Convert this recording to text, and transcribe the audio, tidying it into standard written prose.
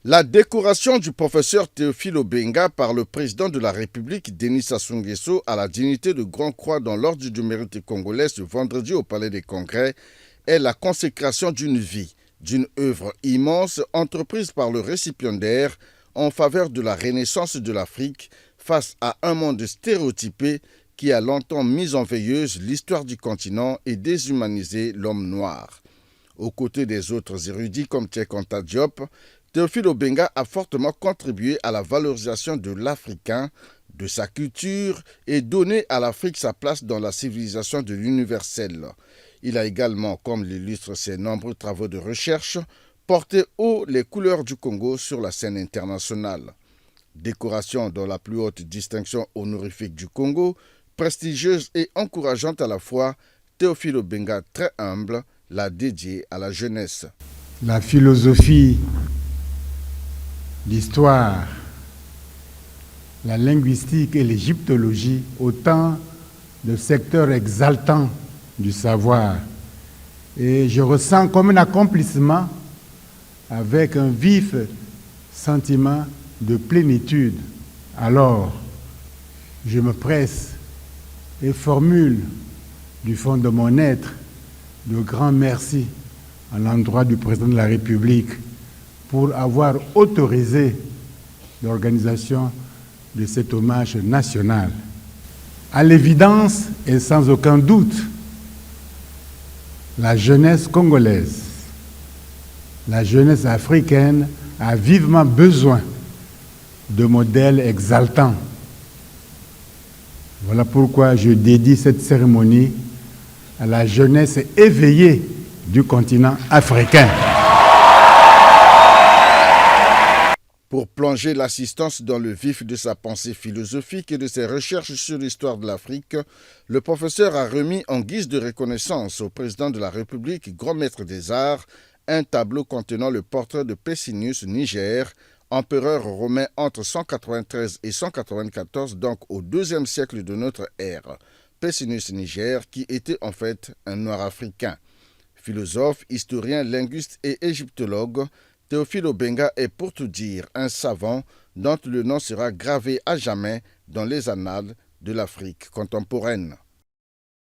La décoration du professeur Théophile Obenga par le président de la République, Denis Sassou Nguesso, à la dignité de Grand Croix dans l'Ordre du Mérite congolais ce vendredi au Palais des Congrès est la consécration d'une vie, d'une œuvre immense entreprise par le récipiendaire en faveur de la renaissance de l'Afrique face à un monde stéréotypé qui a longtemps mis en veilleuse l'histoire du continent et déshumanisé l'homme noir. Aux côtés des autres érudits comme Cheikh Anta Diop, Théophile Obenga a fortement contribué à la valorisation de l'Africain, de sa culture et donné à l'Afrique sa place dans la civilisation de l'universel. Il a également, comme l'illustrent ses nombreux travaux de recherche, porté haut les couleurs du Congo sur la scène internationale. Décoration dans la plus haute distinction honorifique du Congo, prestigieuse et encourageante à la fois, Théophile Obenga, très humble, l'a dédiée à la jeunesse. La philosophie, l'histoire, la linguistique et l'égyptologie, autant de secteurs exaltants du savoir. Et je ressens comme un accomplissement avec un vif sentiment de plénitude. Alors, je me presse et formule du fond de mon être de grands merci à l'endroit du président de la République pour avoir autorisé l'organisation de cet hommage national. À l'évidence et sans aucun doute, la jeunesse congolaise, la jeunesse africaine a vivement besoin de modèles exaltants. Voilà pourquoi je dédie cette cérémonie à la jeunesse éveillée du continent africain. Pour plonger l'assistance dans le vif de sa pensée philosophique et de ses recherches sur l'histoire de l'Afrique, le professeur a remis en guise de reconnaissance au président de la République, grand maître des arts, un tableau contenant le portrait de Pessinus Niger, empereur romain entre 193 et 194, donc au IIe siècle de notre ère. Pessinus Niger, qui était en fait un noir africain. Philosophe, historien, linguiste et égyptologue, Théophile Obenga est pour tout dire un savant dont le nom sera gravé à jamais dans les annales de l'Afrique contemporaine.